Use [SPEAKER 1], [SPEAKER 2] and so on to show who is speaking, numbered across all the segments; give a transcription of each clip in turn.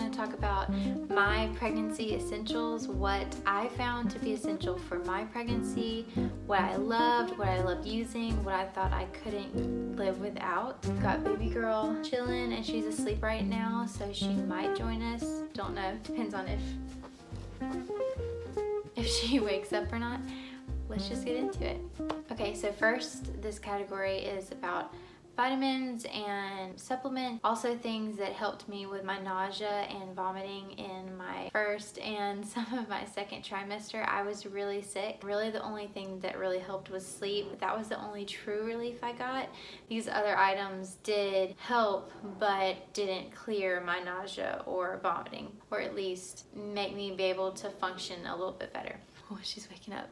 [SPEAKER 1] going to talk about my pregnancy essentials, what I found to be essential for my pregnancy, what I loved using, what I thought I couldn't live without. Got baby girl chilling and she's asleep right now, so she might join us. Don't know, depends on if she wakes up or not. Let's just get into it. Okay, so first, this category is about vitamins and supplements, also things that helped me with my nausea and vomiting in my first and some of my second trimester. I was really sick. Really the only thing that really helped was sleep. That was the only true relief I got. These other items did help, but didn't clear my nausea or vomiting, or at least make me be able to function a little bit better. Oh, she's waking up.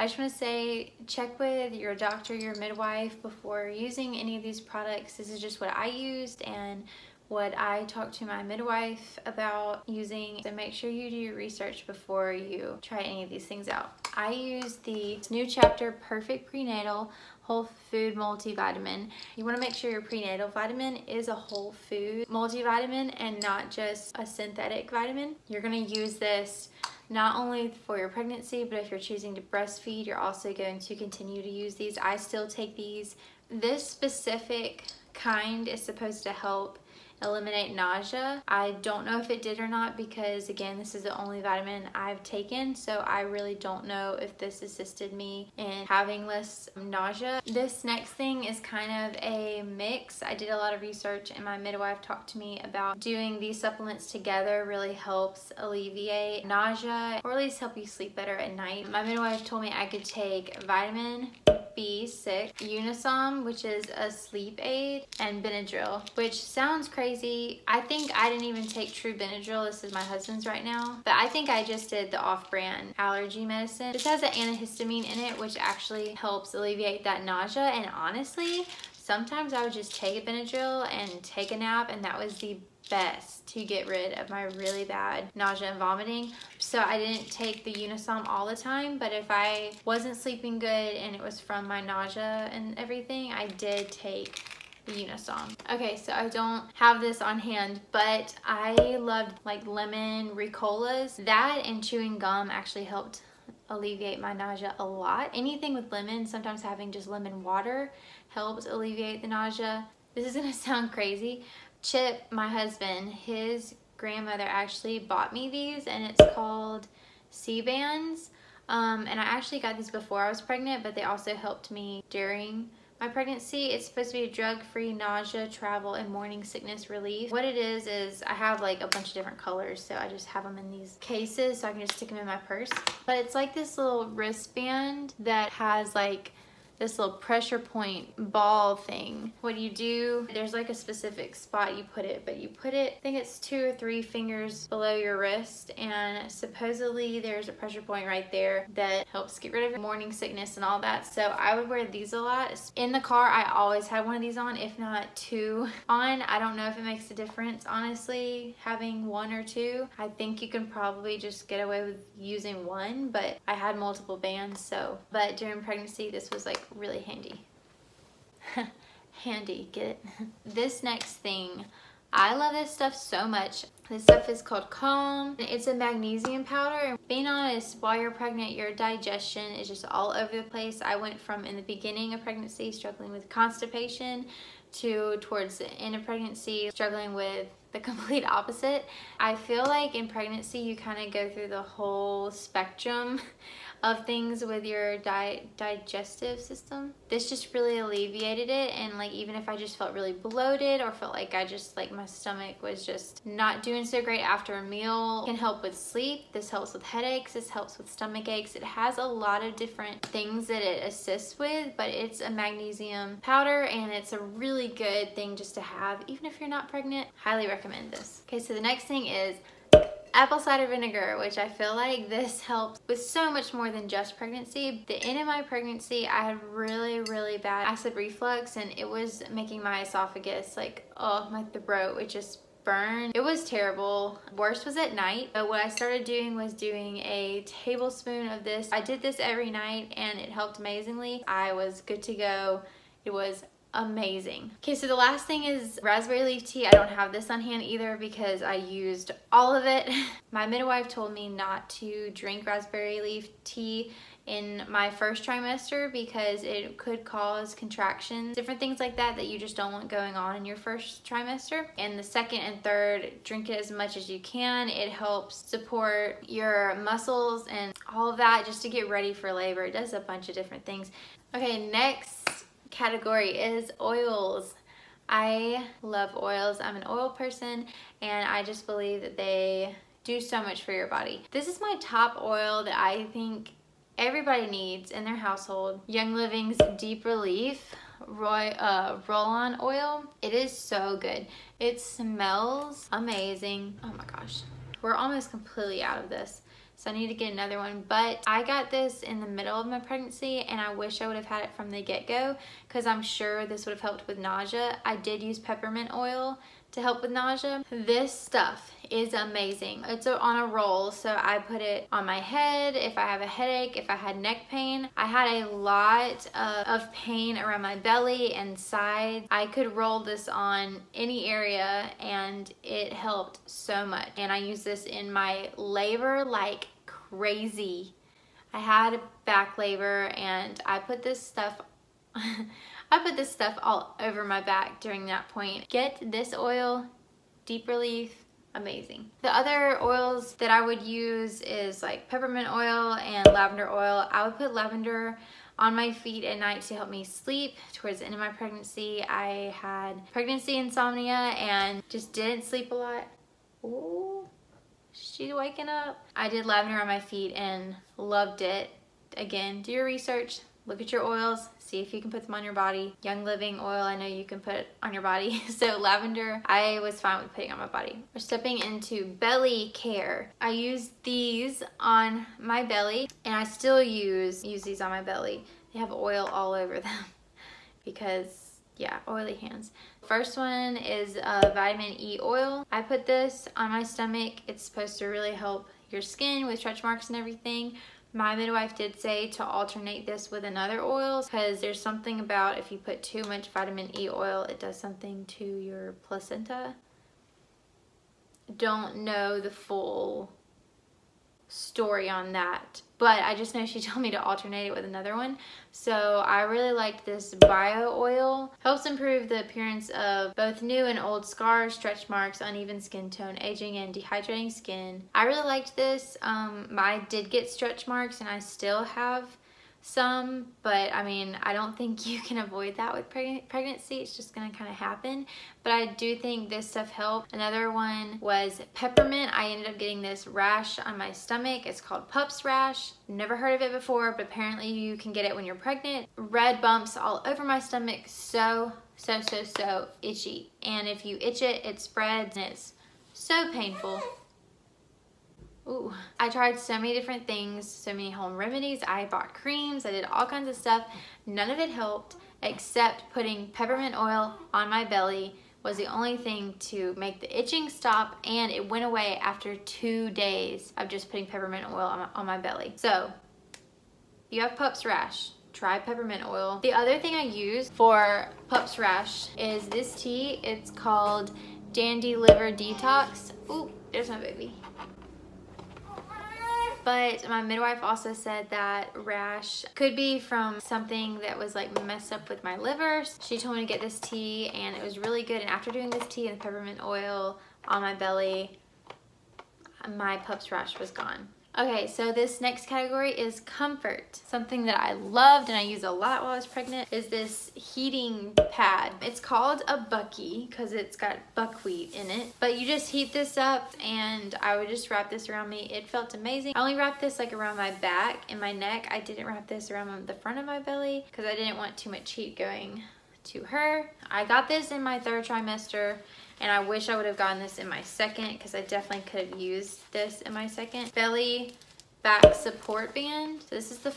[SPEAKER 1] I just want to say, check with your doctor, your midwife before using any of these products. This is just what I used and what I talked to my midwife about using. So make sure you do your research before you try any of these things out. I use the New Chapter Perfect Prenatal Whole Food Multivitamin. You want to make sure your prenatal vitamin is a whole food multivitamin and not just a synthetic vitamin. You're going to use this not only for your pregnancy, but if you're choosing to breastfeed, you're also going to continue to use these. I still take these. This specific kind is supposed to help eliminate nausea. I don't know if it did or not because, again, this is the only vitamin I've taken, so I really don't know if this assisted me in having less nausea. This next thing is kind of a mix. I did a lot of research and my midwife talked to me about doing these supplements together really helps alleviate nausea, or at least help you sleep better at night. My midwife told me I could take vitamin B6, UNISOM, which is a sleep aid, and Benadryl, which sounds crazy. I think I didn't even take true Benadryl. This is my husband's right now, but I think I just did the off-brand allergy medicine. This has an antihistamine in it, which actually helps alleviate that nausea, and honestly, sometimes I would just take a Benadryl and take a nap, and that was the best to get rid of my really bad nausea and vomiting. So I didn't take the UNISOM all the time, but if I wasn't sleeping good and it was from my nausea and everything, I did take the UNISOM. Okay, so I don't have this on hand, but I loved like lemon RICOLAS. That and chewing gum actually helped alleviate my nausea a lot. Anything with lemon, sometimes having just lemon water helps alleviate the nausea. This is gonna sound crazy. Chip, my husband, his grandmother actually bought me these, and it's called C-bands. And I actually got these before I was pregnant, but they also helped me during my pregnancy. It's supposed to be a drug-free nausea, travel, and morning sickness relief. What it is I have like a bunch of different colors, so I just have them in these cases so I can just stick them in my purse. But it's like this little wristband that has like this little pressure point ball thing. What you do, there's like a specific spot you put it, but you put it, I think it's 2 or 3 fingers below your wrist, and supposedly there's a pressure point right there that helps get rid of your morning sickness and all that. So I would wear these a lot. In the car, I always had one of these on, if not 2 on. I don't know if it makes a difference, honestly, having 1 or 2. I think you can probably just get away with using 1, but I had multiple bands, so. But during pregnancy, this was like really handy. Handy, get it? This next thing, I love this stuff so much. This stuff is called Calm. It's a magnesium powder. Being honest, while you're pregnant, your digestion is just all over the place. I went from, in the beginning of pregnancy, struggling with constipation, to towards the end of pregnancy, struggling with the complete opposite. I feel like in pregnancy, you kind of go through the whole spectrum of things with your digestive system. This just really alleviated it, and like even if I just felt really bloated or felt like I just like my stomach was just not doing so great after a meal, it can help with sleep. This helps with headaches, this helps with stomach aches. It has a lot of different things that it assists with, but it's a magnesium powder and it's a really good thing just to have even if you're not pregnant. Highly recommend this. Okay, so the next thing is apple cider vinegar, which I feel like this helps with so much more than just pregnancy. The end of my pregnancy, I had really bad acid reflux, and it was making my esophagus like, oh, my throat, it just burned. It was terrible. Worst was at night. But what I started doing was doing a tablespoon of this. I did this every night and it helped amazingly. I was good to go. It was amazing. Okay, so the last thing is raspberry leaf tea. I don't have this on hand either because I used all of it. My midwife told me not to drink raspberry leaf tea in my first trimester because it could cause contractions, different things like that you just don't want going on in your first trimester. In the second and third, drink it as much as you can. It helps support your muscles and all of that just to get ready for labor. It does a bunch of different things. Okay, next category is oils. I love oils. I'm an oil person and I just believe that they do so much for your body. This is my top oil that I think everybody needs in their household. Young Living's Deep Relief roll-on oil. It is so good. It smells amazing. Oh my gosh. We're almost completely out of this, so I need to get another one. But I got this in the middle of my pregnancy and I wish I would have had it from the get-go because I'm sure this would have helped with nausea. I did use peppermint oil to help with nausea. This stuff is amazing. It's on a roll, so I put it on my head if I have a headache, if I had neck pain. I had a lot of pain around my belly and sides. I could roll this on any area and it helped so much. And I use this in my labor like crazy. I had back labor and I put this stuff I put this stuff all over my back during that point. Get this oil, Deep Relief, amazing. The other oils that I would use is like peppermint oil and lavender oil. I would put lavender on my feet at night to help me sleep. Towards the end of my pregnancy, I had pregnancy insomnia and just didn't sleep a lot. Ooh, she's waking up. I did lavender on my feet and loved it. Again, do your research. Look at your oils, see if you can put them on your body. Young Living oil, I know you can put on your body. So lavender, I was fine with putting on my body. We're stepping into belly care. I use these on my belly and I still use these on my belly. They have oil all over them because, yeah, oily hands. First one is vitamin E oil. I put this on my stomach. It's supposed to really help your skin with stretch marks and everything. My midwife did say to alternate this with another oil because there's something about if you put too much vitamin E oil, it does something to your placenta. Don't know the full story on that, but I just know she told me to alternate it with another one. So I really liked this bio oil. Helps improve the appearance of both new and old scars, stretch marks, uneven skin tone, aging, and dehydrating skin. I really liked this. I did get stretch marks and I still have some, but I mean, I don't think you can avoid that with pregnancy. It's just gonna kind of happen, but I do think this stuff helped. Another one was peppermint. I ended up getting this rash on my stomach. It's called pups rash. Never heard of it before, but apparently you can get it when you're pregnant. Red bumps all over my stomach, so itchy, and if you itch it, it spreads and it's so painful. Ooh. I tried so many different things, so many home remedies. I bought creams, I did all kinds of stuff. None of it helped except putting peppermint oil on my belly was the only thing to make the itching stop, and it went away after 2 days of just putting peppermint oil on my belly. So, you have pups rash, try peppermint oil. The other thing I use for pups rash is this tea. It's called Dandy Liver Detox. Ooh, there's my baby. But my midwife also said that rash could be from something that was like messed up with my liver. She told me to get this tea and it was really good. And after doing this tea and the peppermint oil on my belly, my pups rash was gone. Okay, so this next category is comfort. Something that I loved and I used a lot while I was pregnant is this heating pad. It's called a BUCKY because it's got buckwheat in it. But you just heat this up and I would just wrap this around me. It felt amazing. I only wrapped this like around my back and my neck. I didn't wrap this around the front of my belly because I didn't want too much heat going to her. I got this in my 3rd trimester. And I wish I would have gotten this in my 2nd because I definitely could have used this in my 2nd. Belly back support band. So this is the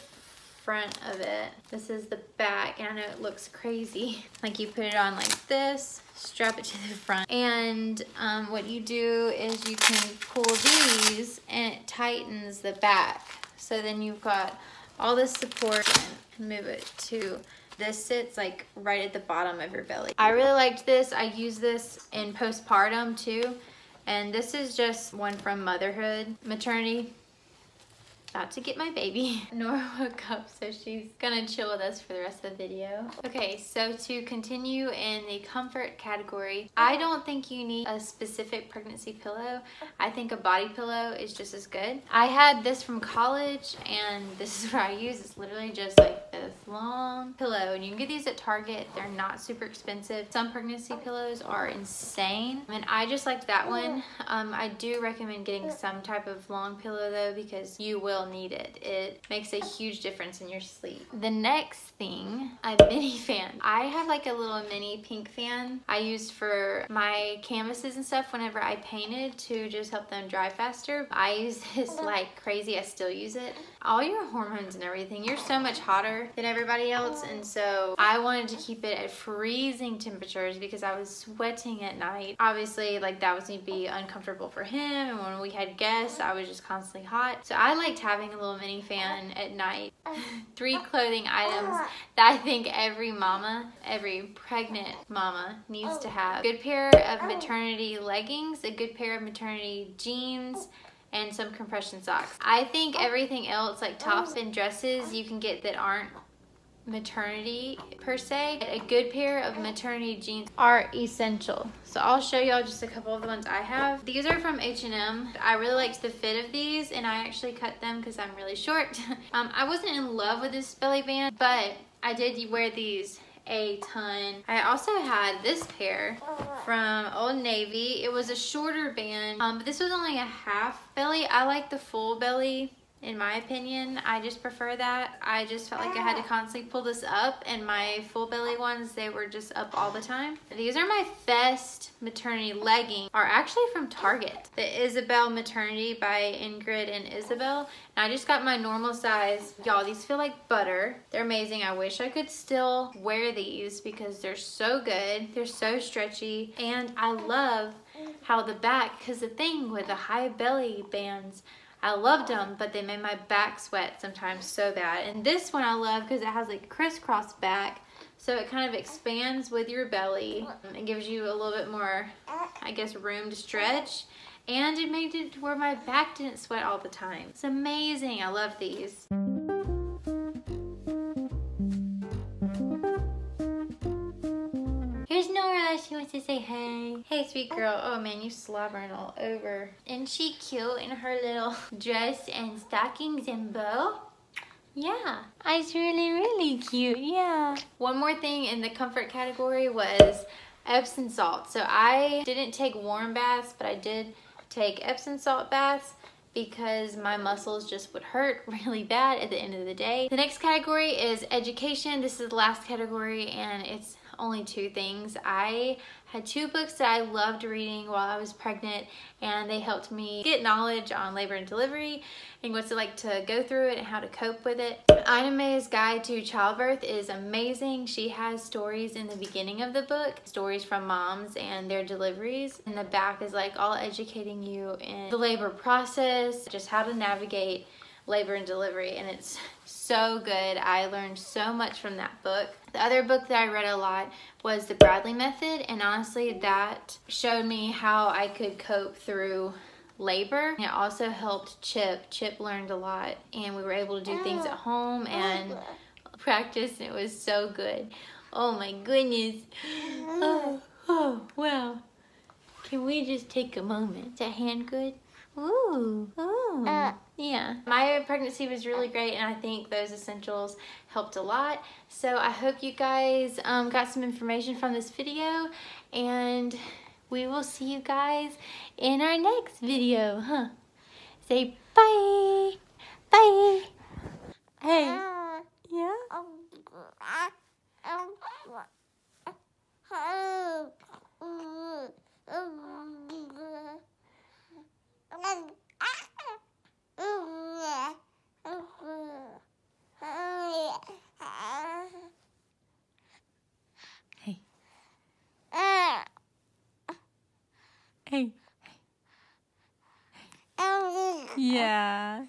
[SPEAKER 1] front of it. This is the back, and I know it looks crazy. Like you put it on like this, strap it to the front. And what you do is you can pull these and it tightens the back. So then you've got all this support and move it to this sits like right at the bottom of your belly. I really liked this. I use this in postpartum too. And this is just one from motherhood, maternity. About to get my baby. Nora woke up, so she's gonna chill with us for the rest of the video. Okay, so to continue in the comfort category, I don't think you need a specific pregnancy pillow. I think a body pillow is just as good. I had this from college, and this is what I use. It's literally just like this long pillow, and you can get these at Target. They're not super expensive. Some pregnancy pillows are insane, and I just liked that one. I do recommend getting some type of long pillow though, because you will need it. It makes a huge difference in your sleep. The next thing, a mini fan. I have like a little mini pink fan I used for my canvases and stuff whenever I painted to just help them dry faster. I use this like crazy. I still use it. All your hormones and everything, you're so much hotter than everybody else, and so I wanted to keep it at freezing temperatures because I was sweating at night. Obviously, like that was going to be uncomfortable for him, and when we had guests, I was just constantly hot. So I liked having a little mini fan at night. 3 clothing items that I think every mama, every pregnant mama needs to have. A good pair of maternity leggings, a good pair of maternity jeans, and some compression socks. I think everything else, like tops and dresses, you can get that aren't maternity per se. A good pair of maternity jeans are essential. So I'll show y'all just a couple of the ones I have. These are from H&M. I really liked the fit of these, and I actually cut them because I'm really short. I wasn't in love with this belly band, but I did wear these a ton. I also had this pair from Old Navy. It was a shorter band, but this was only a half belly. I like the full belly. In my opinion, I just prefer that. I just felt like I had to constantly pull this up, and my full belly ones, they were just up all the time. These are my best maternity leggings, are actually from Target. The Isabel Maternity by Ingrid and Isabel. And I just got my normal size. Y'all, these feel like butter. They're amazing. I wish I could still wear these because they're so good. They're so stretchy. And I love how the back, because the thing with the high belly bands, I loved them, but they made my back sweat sometimes so bad. And this one I love because it has like crisscross back, so it kind of expands with your belly. It gives you a little bit more, I guess, room to stretch. And it made it to where my back didn't sweat all the time. It's amazing. I love these. Here's Nora. She wants to say hey. Hey, sweet girl. Oh man, you slobbering all over. Isn't she cute in her little dress and stockings and bow? Yeah, it's really, really cute. Yeah. One more thing in the comfort category was Epsom salt. So I didn't take warm baths, but I did take Epsom salt baths because my muscles just would hurt really bad at the end of the day. The next category is education. This is the last category, and it's only 2 things. I had 2 books that I loved reading while I was pregnant, and they helped me get knowledge on labor and delivery and what's it like to go through it and how to cope with it. Ina May's Guide to Childbirth is amazing. She has stories in the beginning of the book, stories from moms and their deliveries. And the back is like all educating you in the labor process, just how to navigate labor and delivery, and it's so good. I learned so much from that book. The other book that I read a lot was The Bradley Method, and honestly that showed me how I could cope through labor. It also helped Chip. Chip learned a lot, and we were able to do things at home and practice, and it was so good. Oh my goodness. Oh wow. Can we just take a moment? Is that hand good? Ooh, ooh. Yeah. My pregnancy was really great, and I think those essentials helped a lot. So I hope you guys got some information from this video, and we will see you guys in our next video, huh? Say bye. Bye. Hey. Yeah? Hey. Hey. Yeah.